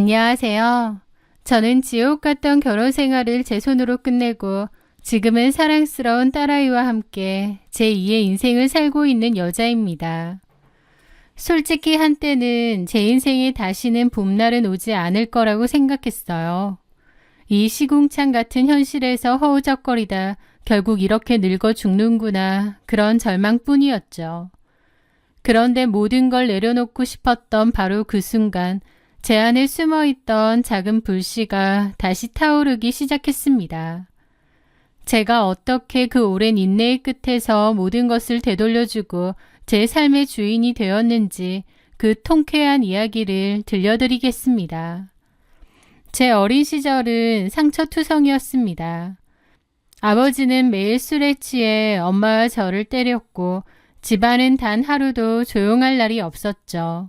안녕하세요. 저는 지옥 같던 결혼 생활을 제 손으로 끝내고 지금은 사랑스러운 딸아이와 함께 제2의 인생을 살고 있는 여자입니다. 솔직히 한때는 제 인생에 다시는 봄날은 오지 않을 거라고 생각했어요. 이 시궁창 같은 현실에서 허우적거리다 결국 이렇게 늙어 죽는구나, 그런 절망뿐이었죠. 그런데 모든 걸 내려놓고 싶었던 바로 그 순간 제 안에 숨어있던 작은 불씨가 다시 타오르기 시작했습니다. 제가 어떻게 그 오랜 인내의 끝에서 모든 것을 되돌려주고 제 삶의 주인이 되었는지 그 통쾌한 이야기를 들려드리겠습니다. 제 어린 시절은 상처투성이었습니다. 아버지는 매일 술에 취해 엄마와 저를 때렸고 집안은 단 하루도 조용할 날이 없었죠.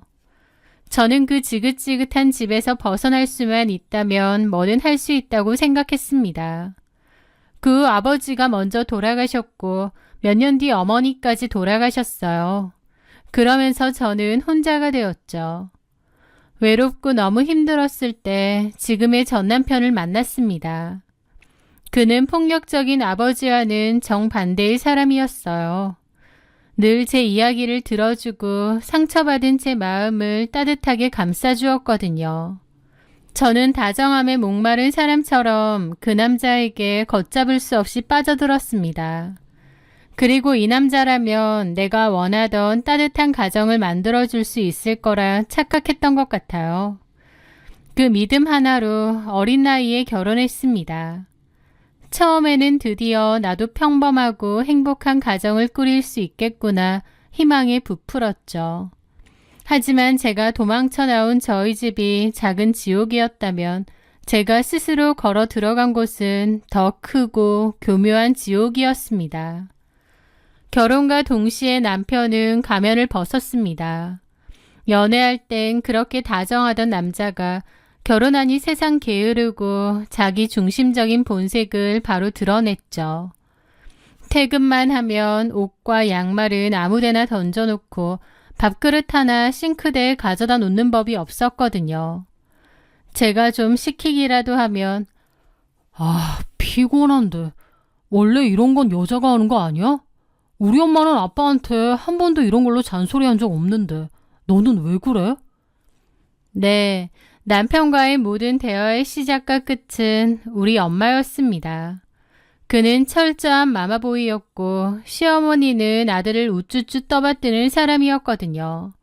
저는 그 지긋지긋한 집에서 벗어날 수만 있다면 뭐든 할 수 있다고 생각했습니다. 그 아버지가 먼저 돌아가셨고 몇 년 뒤 어머니까지 돌아가셨어요. 그러면서 저는 혼자가 되었죠. 외롭고 너무 힘들었을 때 지금의 전 남편을 만났습니다. 그는 폭력적인 아버지와는 정반대의 사람이었어요. 늘 제 이야기를 들어주고 상처받은 제 마음을 따뜻하게 감싸주었거든요. 저는 다정함에 목마른 사람처럼 그 남자에게 걷잡을 수 없이 빠져들었습니다. 그리고 이 남자라면 내가 원하던 따뜻한 가정을 만들어줄 수 있을 거라 착각했던 것 같아요. 그 믿음 하나로 어린 나이에 결혼했습니다. 처음에는 드디어 나도 평범하고 행복한 가정을 꾸릴 수 있겠구나 희망에 부풀었죠. 하지만 제가 도망쳐 나온 저희 집이 작은 지옥이었다면 제가 스스로 걸어 들어간 곳은 더 크고 교묘한 지옥이었습니다. 결혼과 동시에 남편은 가면을 벗었습니다. 연애할 땐 그렇게 다정하던 남자가 결혼하니 세상 게으르고 자기 중심적인 본색을 바로 드러냈죠. 퇴근만 하면 옷과 양말은 아무데나 던져놓고 밥그릇 하나 싱크대에 가져다 놓는 법이 없었거든요. 제가 좀 시키기라도 하면 피곤한데 원래 이런 건 여자가 하는 거 아니야? 우리 엄마는 아빠한테 한 번도 이런 걸로 잔소리한 적 없는데 너는 왜 그래? 네, 남편과의 모든 대화의 시작과 끝은 우리 엄마였습니다. 그는 철저한 마마보이였고 시어머니는 아들을 우쭈쭈 떠받드는 사람이었거든요.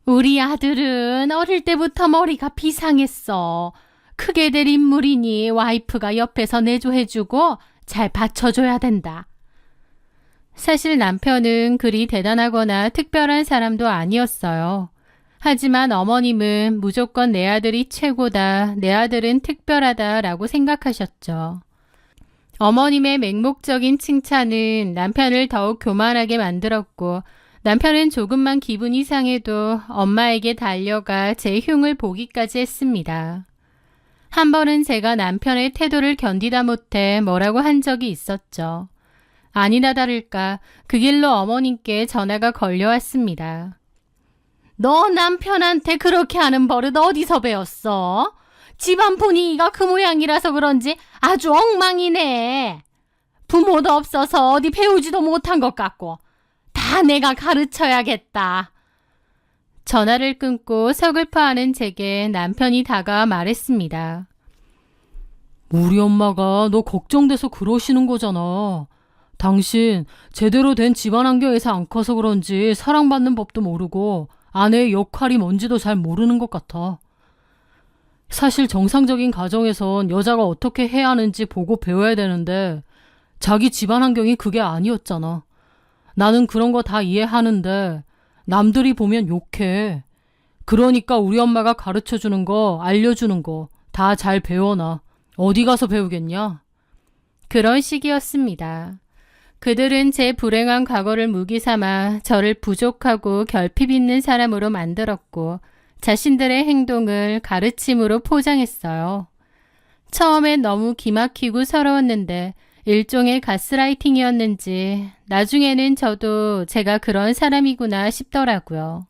우리 아들은 어릴 때부터 머리가 비상했어. 크게 될 인물이니 와이프가 옆에서 내조해주고 잘 받쳐줘야 된다. 사실 남편은 그리 대단하거나 특별한 사람도 아니었어요. 하지만 어머님은 무조건 내 아들이 최고다, 내 아들은 특별하다라고 생각하셨죠. 어머님의 맹목적인 칭찬은 남편을 더욱 교만하게 만들었고 남편은 조금만 기분이 상해도 엄마에게 달려가 제 흉을 보기까지 했습니다. 한 번은 제가 남편의 태도를 견디다 못해 뭐라고 한 적이 있었죠. 아니나 다를까 그 길로 어머님께 전화가 걸려왔습니다. 너 남편한테 그렇게 하는 버릇 어디서 배웠어? 집안 분위기가 그 모양이라서 그런지 아주 엉망이네. 부모도 없어서 어디 배우지도 못한 것 같고 다 내가 가르쳐야겠다. 전화를 끊고 서글퍼하는 제게 남편이 다가와 말했습니다. 우리 엄마가 너 걱정돼서 그러시는 거잖아. 당신 제대로 된 집안 환경에서 안 커서 그런지 사랑받는 법도 모르고 아내의 역할이 뭔지도 잘 모르는 것 같아. 사실 정상적인 가정에선 여자가 어떻게 해야 하는지 보고 배워야 되는데 자기 집안 환경이 그게 아니었잖아. 나는 그런 거 다 이해하는데 남들이 보면 욕해. 그러니까 우리 엄마가 가르쳐주는 거, 알려주는 거 다 잘 배워놔. 어디 가서 배우겠냐? 그런 시기였습니다. 그들은 제 불행한 과거를 무기 삼아 저를 부족하고 결핍 있는 사람으로 만들었고 자신들의 행동을 가르침으로 포장했어요. 처음엔 너무 기막히고 서러웠는데 일종의 가스라이팅이었는지 나중에는 저도 제가 그런 사람이구나 싶더라고요.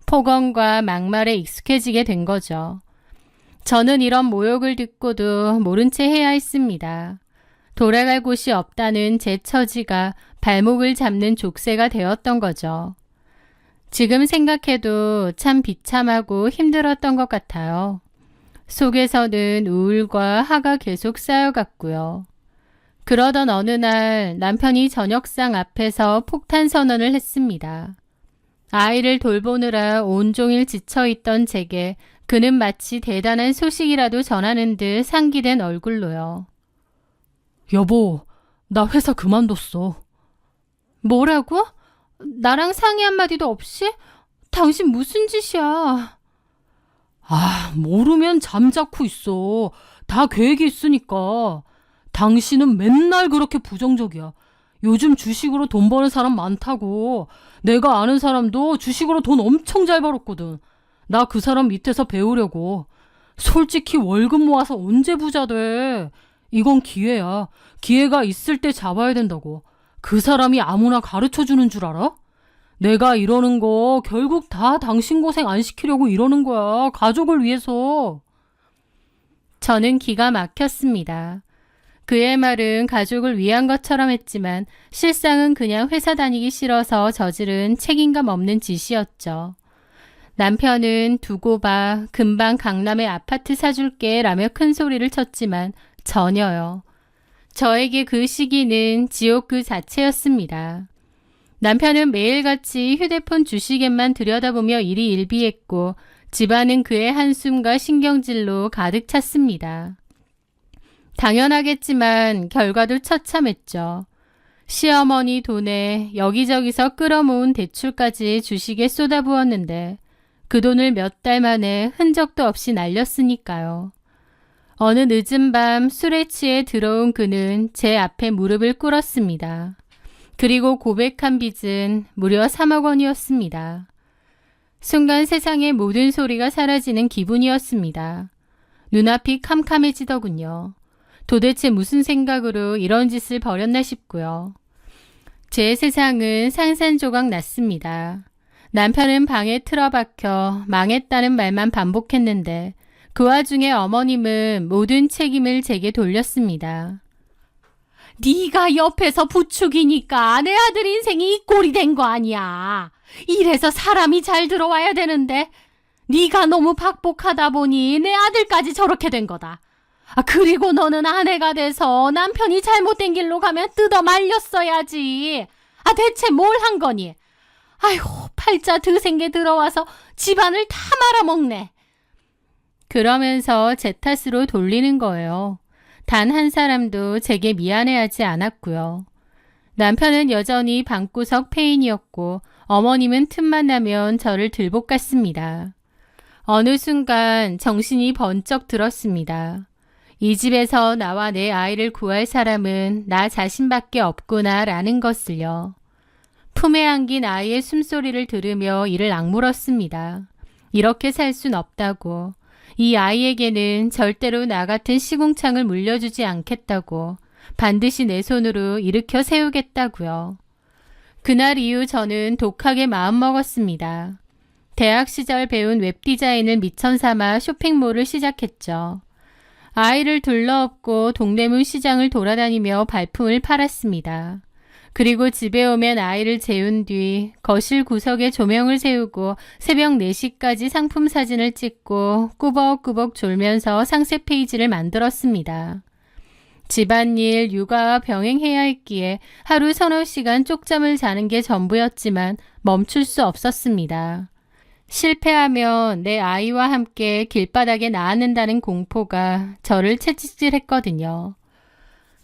폭언과 막말에 익숙해지게 된 거죠. 저는 이런 모욕을 듣고도 모른 채 해야 했습니다. 돌아갈 곳이 없다는 제 처지가 발목을 잡는 족쇄가 되었던 거죠. 지금 생각해도 참 비참하고 힘들었던 것 같아요. 속에서는 우울과 화가 계속 쌓여갔고요. 그러던 어느 날 남편이 저녁상 앞에서 폭탄 선언을 했습니다. 아이를 돌보느라 온종일 지쳐있던 제게 그는 마치 대단한 소식이라도 전하는 듯 상기된 얼굴로요. 여보, 나 회사 그만뒀어. 뭐라고? 나랑 상의 한마디도 없이? 당신 무슨 짓이야? 모르면 잠자코 있어. 다 계획이 있으니까. 당신은 맨날 그렇게 부정적이야. 요즘 주식으로 돈 버는 사람 많다고. 내가 아는 사람도 주식으로 돈 엄청 잘 벌었거든. 나 그 사람 밑에서 배우려고. 솔직히 월급 모아서 언제 부자 돼? 이건 기회야. 기회가 있을 때 잡아야 된다고. 그 사람이 아무나 가르쳐주는 줄 알아? 내가 이러는 거 결국 다 당신 고생 안 시키려고 이러는 거야. 가족을 위해서. 저는 기가 막혔습니다. 그의 말은 가족을 위한 것처럼 했지만 실상은 그냥 회사 다니기 싫어서 저지른 책임감 없는 짓이었죠. 남편은 두고 봐, 금방 강남에 아파트 사줄게 라며 큰 소리를 쳤지만 전혀요. 저에게 그 시기는 지옥 그 자체였습니다. 남편은 매일같이 휴대폰 주시계만 들여다보며 일이 일비했고 집안은 그의 한숨과 신경질로 가득 찼습니다. 당연하겠지만 결과도 처참했죠. 시어머니 돈에 여기저기서 끌어모은 대출까지 주식에 쏟아부었는데 그 돈을 몇 달 만에 흔적도 없이 날렸으니까요. 어느 늦은 밤 술에 취해 들어온 그는 제 앞에 무릎을 꿇었습니다. 그리고 고백한 빚은 무려 3억 원이었습니다. 순간 세상의 모든 소리가 사라지는 기분이었습니다. 눈앞이 캄캄해지더군요. 도대체 무슨 생각으로 이런 짓을 벌였나 싶고요. 제 세상은 산산조각 났습니다. 남편은 방에 틀어박혀 망했다는 말만 반복했는데 그 와중에 어머님은 모든 책임을 제게 돌렸습니다. 네가 옆에서 부축이니까 내 아들 인생이 이 꼴이 된 거 아니야. 이래서 사람이 잘 들어와야 되는데 네가 너무 박복하다 보니 내 아들까지 저렇게 된 거다. 그리고 너는 아내가 돼서 남편이 잘못된 길로 가면 뜯어 말렸어야지. 대체 뭘 한 거니? 아이고, 팔자 드생게 들어와서 집안을 다 말아먹네. 그러면서 제 탓으로 돌리는 거예요. 단 한 사람도 제게 미안해하지 않았고요. 남편은 여전히 방구석 폐인이었고 어머님은 틈만 나면 저를 들볶았습니다. 어느 순간 정신이 번쩍 들었습니다. 이 집에서 나와 내 아이를 구할 사람은 나 자신밖에 없구나라는 것을요. 품에 안긴 아이의 숨소리를 들으며 이를 악물었습니다. 이렇게 살 순 없다고. 이 아이에게는 절대로 나 같은 시궁창을 물려주지 않겠다고. 반드시 내 손으로 일으켜 세우겠다고요. 그날 이후 저는 독하게 마음먹었습니다. 대학 시절 배운 웹디자인을 미천 삼아 쇼핑몰을 시작했죠. 아이를 둘러엎고 동대문 시장을 돌아다니며 발품을 팔았습니다. 그리고 집에 오면 아이를 재운 뒤 거실 구석에 조명을 세우고 새벽 4시까지 상품 사진을 찍고 꾸벅꾸벅 졸면서 상세 페이지를 만들었습니다. 집안일, 육아와 병행해야 했기에 하루 서너 시간 쪽잠을 자는 게 전부였지만 멈출 수 없었습니다. 실패하면 내 아이와 함께 길바닥에 나앉는다는 공포가 저를 채찍질했거든요.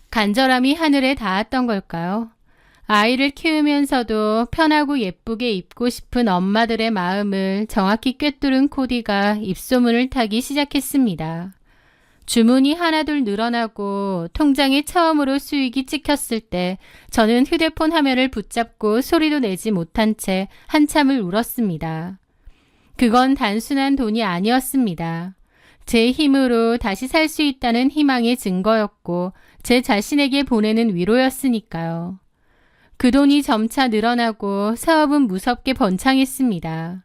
간절함이 하늘에 닿았던 걸까요? 아이를 키우면서도 편하고 예쁘게 입고 싶은 엄마들의 마음을 정확히 꿰뚫은 코디가 입소문을 타기 시작했습니다. 주문이 하나둘 늘어나고 통장에 처음으로 수익이 찍혔을 때 저는 휴대폰 화면을 붙잡고 소리도 내지 못한 채 한참을 울었습니다. 그건 단순한 돈이 아니었습니다. 제 힘으로 다시 살 수 있다는 희망의 증거였고 제 자신에게 보내는 위로였으니까요. 그 돈이 점차 늘어나고 사업은 무섭게 번창했습니다.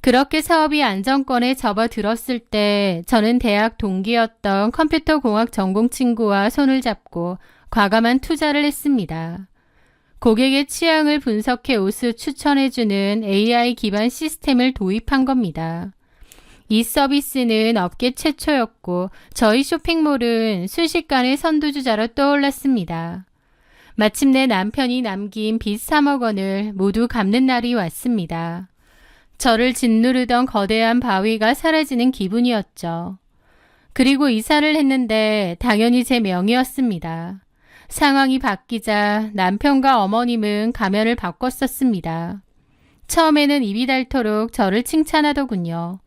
그렇게 사업이 안정권에 접어들었을 때 저는 대학 동기였던 컴퓨터 공학 전공 친구와 손을 잡고 과감한 투자를 했습니다. 고객의 취향을 분석해 옷을 추천해주는 AI 기반 시스템을 도입한 겁니다. 이 서비스는 업계 최초였고 저희 쇼핑몰은 순식간에 선두주자로 떠올랐습니다. 마침내 남편이 남긴 빚 3억 원을 모두 갚는 날이 왔습니다. 저를 짓누르던 거대한 바위가 사라지는 기분이었죠. 그리고 이사를 했는데 당연히 제 명의였습니다. 상황이 바뀌자 남편과 어머님은 가면을 바꿨었습니다. 처음에는 입이 닳도록 저를 칭찬하더군요.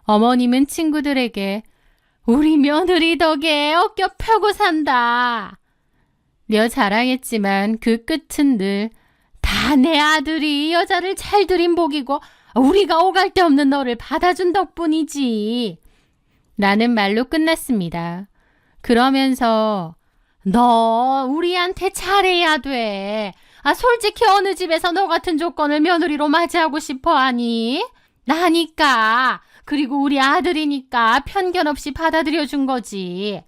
어머님은 친구들에게 우리 며느리 덕에 어깨 펴고 산다 며 자랑했지만 그 끝은 늘 다 내 아들이 여자를 잘 들인 복이고 우리가 오갈 데 없는 너를 받아준 덕분이지 라는 말로 끝났습니다. 그러면서 너 우리한테 잘해야 돼. 솔직히 어느 집에서 너 같은 조건을 며느리로 맞이하고 싶어 하니? 나니까. 그리고 우리 아들이니까 편견 없이 받아들여준 거지.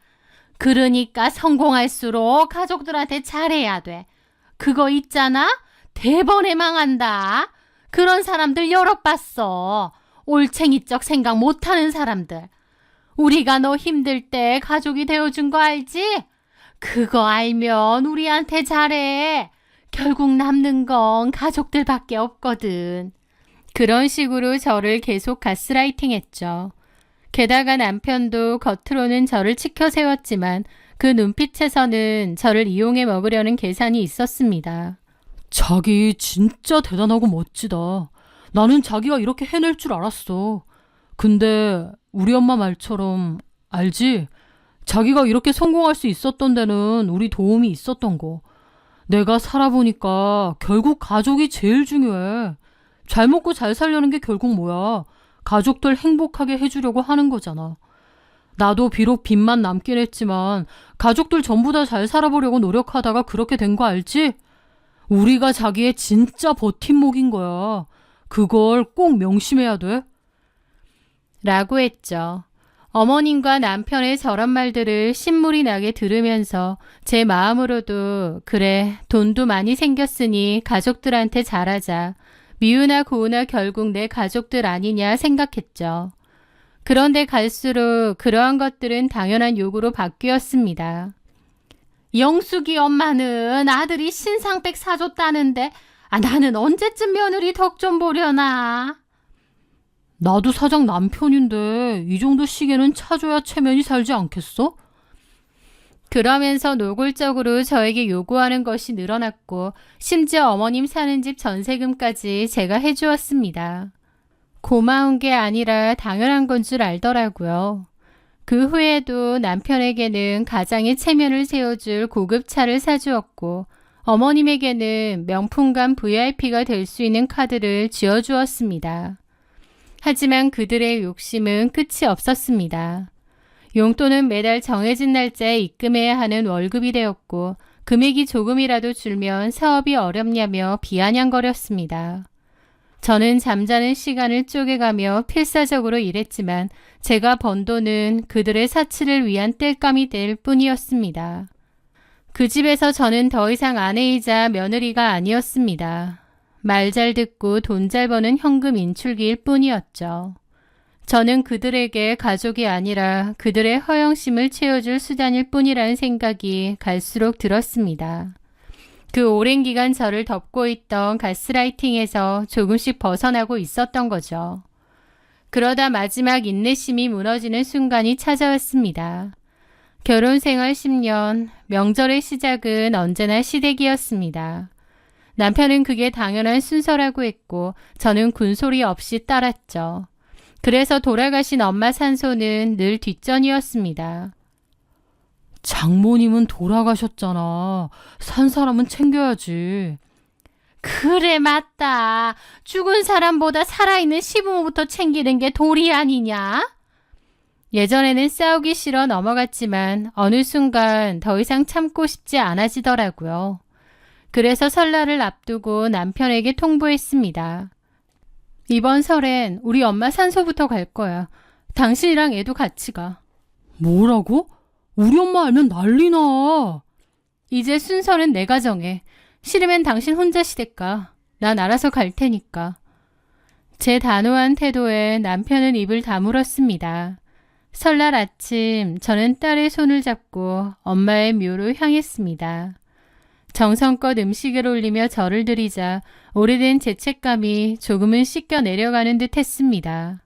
그러니까 성공할수록 가족들한테 잘해야 돼. 그거 있잖아? 대번에 망한다. 그런 사람들 여러 봤어. 올챙이적 생각 못하는 사람들. 우리가 너 힘들 때 가족이 되어준 거 알지? 그거 알면 우리한테 잘해. 결국 남는 건 가족들밖에 없거든. 그런 식으로 저를 계속 가스라이팅 했죠. 게다가 남편도 겉으로는 저를 치켜 세웠지만 그 눈빛에서는 저를 이용해 먹으려는 계산이 있었습니다. 자기 진짜 대단하고 멋지다. 나는 자기가 이렇게 해낼 줄 알았어. 근데 우리 엄마 말처럼 알지? 자기가 이렇게 성공할 수 있었던 데는 우리 도움이 있었던 거. 내가 살아보니까 결국 가족이 제일 중요해. 잘 먹고 잘 살려는 게 결국 뭐야? 가족들 행복하게 해주려고 하는 거잖아. 나도 비록 빚만 남긴 했지만 가족들 전부 다 잘 살아보려고 노력하다가 그렇게 된 거 알지? 우리가 자기의 진짜 버팀목인 거야. 그걸 꼭 명심해야 돼. 라고 했죠. 어머님과 남편의 저런 말들을 신물이 나게 들으면서 제 마음으로도 그래 돈도 많이 생겼으니 가족들한테 잘하자. 미우나 고우나 결국 내 가족들 아니냐 생각했죠. 그런데 갈수록 그러한 것들은 당연한 요구로 바뀌었습니다. 영숙이 엄마는 아들이 신상백 사줬다는데 나는 언제쯤 며느리 덕 좀 보려나. 나도 사장 남편인데 이 정도 시계는 차줘야 체면이 살지 않겠어? 그러면서 노골적으로 저에게 요구하는 것이 늘어났고 심지어 어머님 사는 집 전세금까지 제가 해주었습니다. 고마운 게 아니라 당연한 건 줄 알더라고요. 그 후에도 남편에게는 가장의 체면을 세워줄 고급차를 사주었고 어머님에게는 명품관 VIP가 될 수 있는 카드를 쥐어주었습니다. 하지만 그들의 욕심은 끝이 없었습니다. 용돈은 매달 정해진 날짜에 입금해야 하는 월급이 되었고 금액이 조금이라도 줄면 사업이 어렵냐며 비아냥거렸습니다. 저는 잠자는 시간을 쪼개가며 필사적으로 일했지만 제가 번 돈은 그들의 사치를 위한 땔감이 될 뿐이었습니다. 그 집에서 저는 더 이상 아내이자 며느리가 아니었습니다. 말 잘 듣고 돈 잘 버는 현금 인출기일 뿐이었죠. 저는 그들에게 가족이 아니라 그들의 허영심을 채워줄 수단일 뿐이라는 생각이 갈수록 들었습니다. 그 오랜 기간 저를 덮고 있던 가스라이팅에서 조금씩 벗어나고 있었던 거죠. 그러다 마지막 인내심이 무너지는 순간이 찾아왔습니다. 결혼 생활 10년, 명절의 시작은 언제나 시댁이었습니다. 남편은 그게 당연한 순서라고 했고 저는 군소리 없이 따랐죠. 그래서 돌아가신 엄마 산소는 늘 뒷전이었습니다. 장모님은 돌아가셨잖아. 산 사람은 챙겨야지. 그래 맞다. 죽은 사람보다 살아있는 시부모부터 챙기는 게 도리 아니냐? 예전에는 싸우기 싫어 넘어갔지만 어느 순간 더 이상 참고 싶지 않아지더라고요. 그래서 설날을 앞두고 남편에게 통보했습니다. 이번 설엔 우리 엄마 산소부터 갈 거야. 당신이랑 애도 같이 가. 뭐라고? 우리 엄마 알면 난리나. 이제 순서는 내가 정해. 싫으면 당신 혼자 시댁 가. 난 알아서 갈 테니까. 제 단호한 태도에 남편은 입을 다물었습니다. 설날 아침 저는 딸의 손을 잡고 엄마의 묘로 향했습니다. 정성껏 음식을 올리며 절을 드리자 오래된 죄책감이 조금은 씻겨 내려가는 듯 했습니다.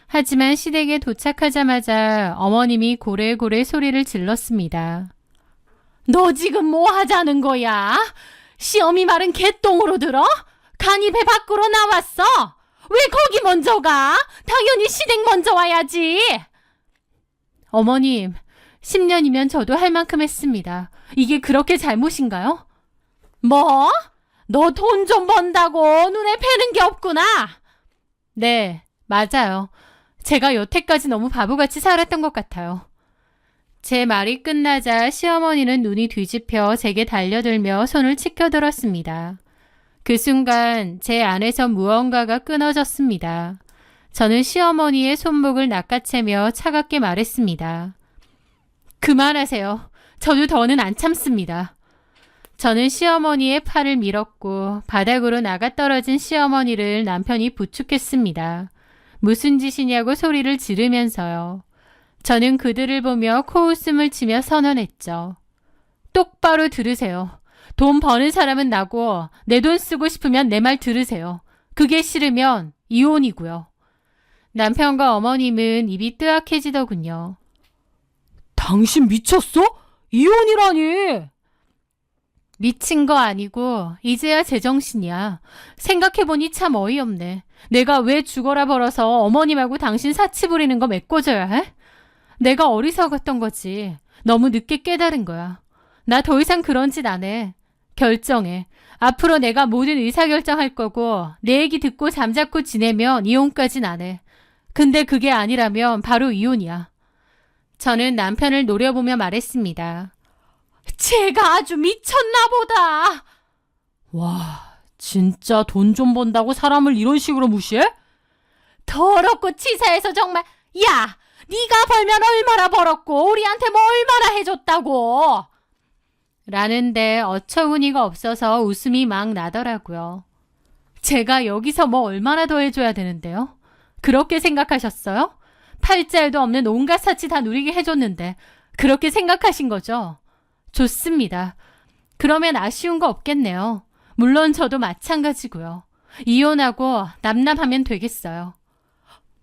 하지만 시댁에 도착하자마자 어머님이 고래고래 소리를 질렀습니다. 너 지금 뭐 하자는 거야? 시어미 말은 개똥으로 들어? 간이 배 밖으로 나왔어? 왜 거기 먼저 가? 당연히 시댁 먼저 와야지. 어머님, 10년이면 저도 할 만큼 했습니다. 이게 그렇게 잘못인가요? 뭐? 너 돈 좀 번다고 눈에 뵈는 게 없구나. 네, 맞아요. 제가 여태까지 너무 바보같이 살았던 것 같아요. 제 말이 끝나자 시어머니는 눈이 뒤집혀 제게 달려들며 손을 치켜들었습니다. 그 순간 제 안에서 무언가가 끊어졌습니다. 저는 시어머니의 손목을 낚아채며 차갑게 말했습니다. 그만하세요. 저도 더는 안 참습니다. 저는 시어머니의 팔을 밀었고 바닥으로 나가 떨어진 시어머니를 남편이 부축했습니다. 무슨 짓이냐고 소리를 지르면서요. 저는 그들을 보며 코웃음을 치며 선언했죠. 똑바로 들으세요. 돈 버는 사람은 나고 내 돈 쓰고 싶으면 내 말 들으세요. 그게 싫으면 이혼이고요. 남편과 어머님은 입이 뜨악해지더군요. 당신 미쳤어? 이혼이라니. 미친 거 아니고 이제야 제정신이야. 생각해보니 참 어이없네. 내가 왜 죽어라 벌어서 어머님하고 당신 사치 부리는 거 메꿔줘야 해? 내가 어리석었던 거지. 너무 늦게 깨달은 거야. 나 더 이상 그런 짓 안 해. 결정해. 앞으로 내가 모든 의사결정할 거고 내 얘기 듣고 잠자코 지내면 이혼까진 안 해. 근데 그게 아니라면 바로 이혼이야. 저는 남편을 노려보며 말했습니다. 제가 아주 미쳤나 보다. 와, 진짜 돈 좀 번다고 사람을 이런 식으로 무시해? 더럽고 치사해서 정말. 야, 네가 벌면 얼마나 벌었고 우리한테 뭐 얼마나 해줬다고. 라는데 어처구니가 없어서 웃음이 막 나더라고요. 제가 여기서 뭐 얼마나 더 해줘야 되는데요? 그렇게 생각하셨어요? 팔자에도 없는 온갖 사치 다 누리게 해줬는데 그렇게 생각하신 거죠? 좋습니다. 그러면 아쉬운 거 없겠네요. 물론 저도 마찬가지고요. 이혼하고 남남하면 되겠어요.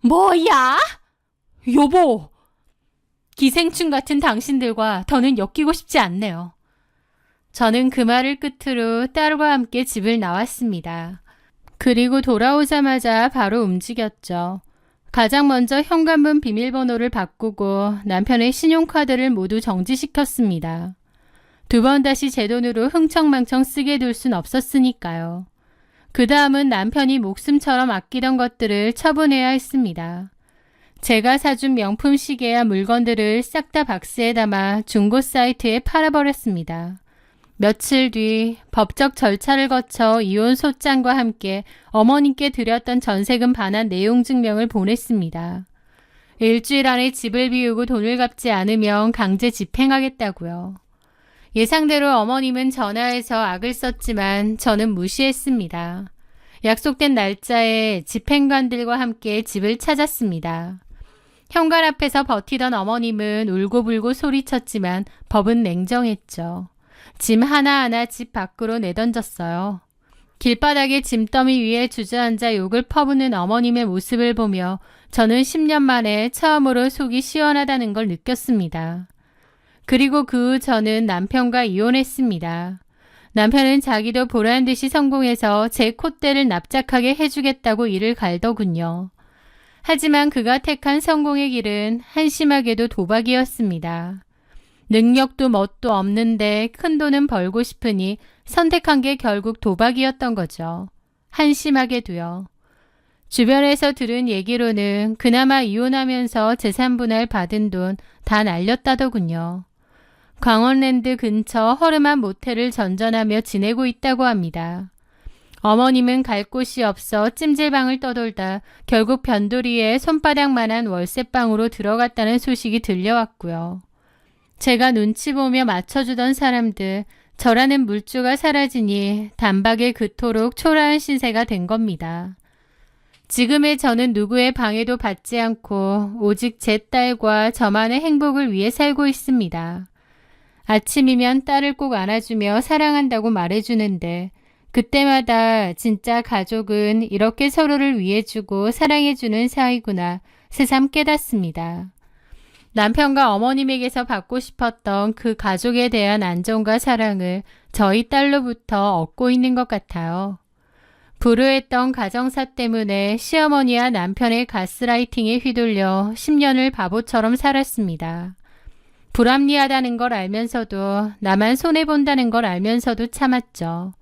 뭐야? 여보! 기생충 같은 당신들과 더는 엮이고 싶지 않네요. 저는 그 말을 끝으로 딸과 함께 집을 나왔습니다. 그리고 돌아오자마자 바로 움직였죠. 가장 먼저 현관문 비밀번호를 바꾸고 남편의 신용카드를 모두 정지시켰습니다. 두 번 다시 제 돈으로 흥청망청 쓰게 둘 순 없었으니까요. 그 다음은 남편이 목숨처럼 아끼던 것들을 처분해야 했습니다. 제가 사준 명품 시계와 물건들을 싹 다 박스에 담아 중고 사이트에 팔아버렸습니다. 며칠 뒤 법적 절차를 거쳐 이혼 소장과 함께 어머님께 드렸던 전세금 반환 내용 증명을 보냈습니다. 일주일 안에 집을 비우고 돈을 갚지 않으면 강제 집행하겠다고요. 예상대로 어머님은 전화해서 악을 썼지만 저는 무시했습니다. 약속된 날짜에 집행관들과 함께 집을 찾았습니다. 현관 앞에서 버티던 어머님은 울고불고 소리쳤지만 법은 냉정했죠. 짐 하나하나 집 밖으로 내던졌어요. 길바닥에 짐더미 위에 주저앉아 욕을 퍼붓는 어머님의 모습을 보며 저는 10년 만에 처음으로 속이 시원하다는 걸 느꼈습니다. 그리고 그 후 저는 남편과 이혼했습니다. 남편은 자기도 보란 듯이 성공해서 제 콧대를 납작하게 해주겠다고 이를 갈더군요. 하지만 그가 택한 성공의 길은 한심하게도 도박이었습니다. 능력도 멋도 없는데 큰 돈은 벌고 싶으니 선택한 게 결국 도박이었던 거죠. 한심하게도요. 주변에서 들은 얘기로는 그나마 이혼하면서 재산분할 받은 돈 다 날렸다더군요. 광원랜드 근처 허름한 모텔을 전전하며 지내고 있다고 합니다. 어머님은 갈 곳이 없어 찜질방을 떠돌다 결국 변두리에 손바닥만한 월세방으로 들어갔다는 소식이 들려왔고요. 제가 눈치 보며 맞춰주던 사람들, 저라는 물주가 사라지니 단박에 그토록 초라한 신세가 된 겁니다. 지금의 저는 누구의 방해도 받지 않고 오직 제 딸과 저만의 행복을 위해 살고 있습니다. 아침이면 딸을 꼭 안아주며 사랑한다고 말해주는데 그때마다 진짜 가족은 이렇게 서로를 위해주고 사랑해주는 사이구나 새삼 깨닫습니다. 남편과 어머님에게서 받고 싶었던 그 가족에 대한 안정과 사랑을 저희 딸로부터 얻고 있는 것 같아요. 불우했던 가정사 때문에 시어머니와 남편의 가스라이팅에 휘둘려 10년을 바보처럼 살았습니다. 불합리하다는 걸 알면서도 나만 손해본다는 걸 알면서도 참았죠.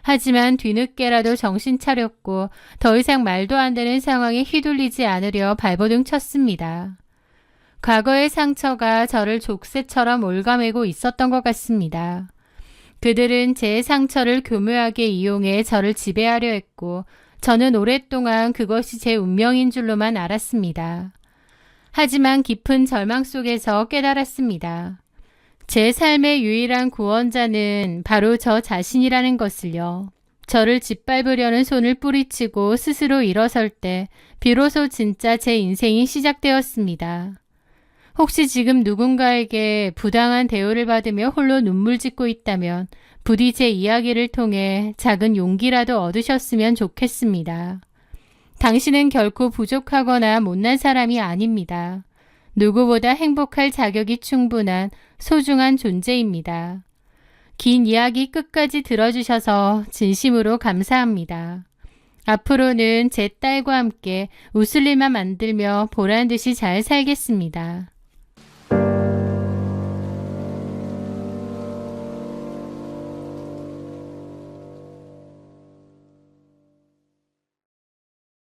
하지만 뒤늦게라도 정신 차렸고 더 이상 말도 안 되는 상황에 휘둘리지 않으려 발버둥 쳤습니다. 과거의 상처가 저를 족쇄처럼 올가매고 있었던 것 같습니다. 그들은 제 상처를 교묘하게 이용해 저를 지배하려 했고 저는 오랫동안 그것이 제 운명인 줄로만 알았습니다. 하지만 깊은 절망 속에서 깨달았습니다. 제 삶의 유일한 구원자는 바로 저 자신이라는 것을요. 저를 짓밟으려는 손을 뿌리치고 스스로 일어설 때 비로소 진짜 제 인생이 시작되었습니다. 혹시 지금 누군가에게 부당한 대우를 받으며 홀로 눈물 짓고 있다면 부디 제 이야기를 통해 작은 용기라도 얻으셨으면 좋겠습니다. 당신은 결코 부족하거나 못난 사람이 아닙니다. 누구보다 행복할 자격이 충분한 소중한 존재입니다. 긴 이야기 끝까지 들어주셔서 진심으로 감사합니다. 앞으로는 제 딸과 함께 웃을 일만 만들며 보란듯이 잘 살겠습니다.